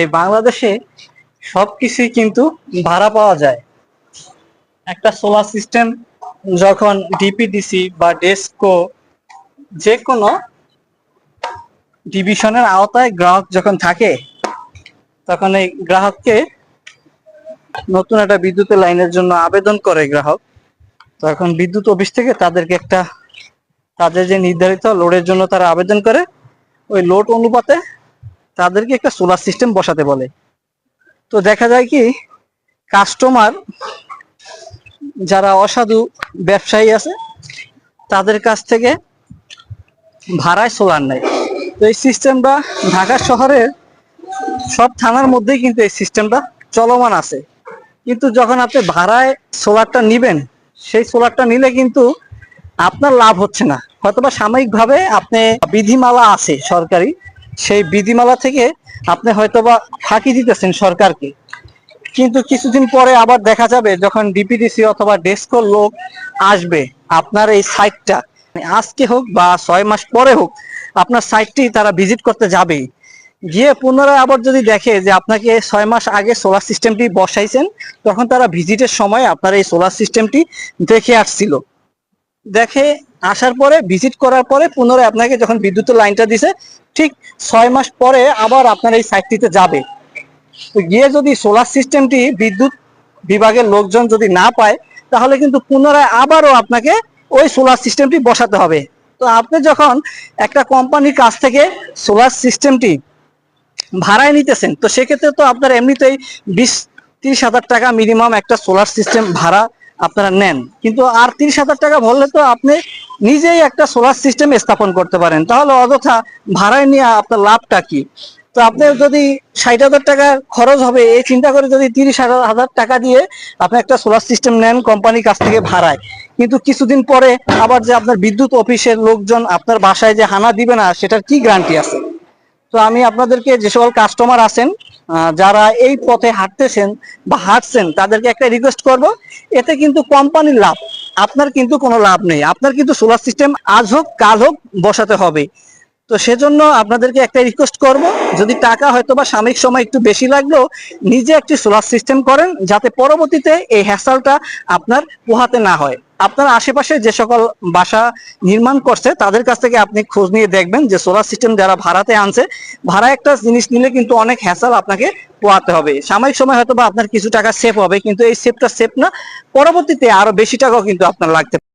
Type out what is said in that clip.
এই বাংলাদেশে সবকিছুই কিন্তু ভাড়া পাওয়া যায়। একটা সোলার সিস্টেম যখন ডিপিডিসি বা ডেস্কো যে কোনো ডিভিশনের আওতায় গ্রাহক যখন থাকে, তখন এই গ্রাহককে নতুন একটা বিদ্যুতের লাইনের জন্য আবেদন করে গ্রাহক, তখন বিদ্যুৎ অফিস থেকে তাদেরকে একটা তাদের যে নির্ধারিত লোডের জন্য তারা আবেদন করে, ওই লোড অনুপাতে তাদেরকে একটা সোলার সিস্টেম বসাতে বলে। তো দেখা যায় কি, কাস্টমার যারা অসাধু ব্যবসায়ী আছে তাদের কাছ থেকে ভাড়ায় সোলার নেয়। তো এই সিস্টেমটা ঢাকা শহরের সব থানার মধ্যেই কিন্তু এই সিস্টেমটা চলমান আছে। কিন্তু যখন আপনি ভাড়ায় সোলারটা নিবেন, সেই সোলারটা নিলে কিন্তু আপনার লাভ হচ্ছে না। হয়তোবা সাময়িকভাবে আপনি বিধিমালা আছে সরকারি, সেই বিধিমালা থেকে আপনি হয়তোবা ফাঁকি দিতেছেন সরকারকে, কিন্তু কিছুদিন পরে আবার দেখা যাবে যখন ডিপিডিসি অথবা ডেস্কোর লোক আসবে আপনার এই সাইটটা, আজকে হোক বা 6 মাস পরে হোক, আপনার সাইটটি তারা ভিজিট করতে যাবে। গিয়ে পুনরায় আবার যদি দেখে যে আপনাকে 6 মাস আগে সোলার সিস্টেমটি বসাইছেন, তখন তারা ভিজিটের সময় আপনার এই সোলার সিস্টেমটি দেখে আসছিল। দেখে আসার পরে ভিজিট করার পরে পুনরায় আপনাকে যখন বিদ্যুতের লাইনটা দিছে, ঠিক 6 মাস পরে আবার আপনার এই সাইটটিতে যাবে। তো গিয়ে যদি সোলার সিস্টেমটি বিদ্যুৎ বিভাগের লোকজন যদি না পায়, তাহলে কিন্তু পুনরায় আবারও আপনাকে ওই সোলার সিস্টেমটি বসাতে হবে। তো আপনি যখন একটা কোম্পানির কাছ থেকে সোলার সিস্টেমটি ভাড়ায় নিতেছেন, তো সেক্ষেত্রে তো আপনার এমনিতেই 20-30 হাজার টাকা মিনিমাম একটা সোলার সিস্টেম ভাড়া আপনারা নেন। কিন্তু আর 30 হাজার টাকা ভরলে তো আপনি নিজেই একটা সোলার সিস্টেম স্থাপন করতে পারেন। তাহলে অযথা ভাড়ায় নিয়ে আপনার লাভটা কি? তো আপনি যদি 60 হাজার টাকা খরচ হবে এই চিন্তা করে যদি 30 হাজার টাকা দিয়ে আপনি একটা সোলার সিস্টেম নেন কোম্পানির কাছ থেকে ভাড়ায়, কিন্তু কিছুদিন পরে আবার যে আপনার বিদ্যুৎ অফিসের লোকজন আপনার বাসায় যে হানা দিবে না, সেটার কি গ্যারান্টি আছে? তো আমি আপনাদেরকে, যে সকল কাস্টমার আছেন যারা এই পথে হাঁটতেছেন বা হাঁটছেন, তাদেরকে একটা রিকোয়েস্ট করব, এতে কিন্তু কোম্পানির লাভ, আপনার কিন্তু কোনো লাভ নেই। আপনার কিন্তু সোলার সিস্টেম আজ হোক কাল হোক বসাতে হবে। তো সেজন্য আপনাদেরকে একটা রিকোয়েস্ট করব, যদি টাকা হয়তো বা সাময়িক সময় একটু বেশি লাগলেও নিজে একটি সোলার সিস্টেম করেন, যাতে পরবর্তীতে এই হ্যাসেলটা আপনার পোহাতে না হয়। আপনার আশেপাশে যে সকল বাসা নির্মাণ করছে তাদের কাছ থেকে আপনি খোঁজ নিয়ে দেখবেন যে সোলার সিস্টেম যারা ভাড়াতে আনছে, ভাড়া একটা জিনিস নিলে কিন্তু অনেক হ্যাসেল আপনাকে পোহাতে হবে। সাময়িক সময় হয়তো বা আপনার কিছু টাকা সেভ হবে, কিন্তু এই সেভটা সেভ না, পরবর্তীতে আরো বেশি টাকাও কিন্তু আপনার লাগতে পারে।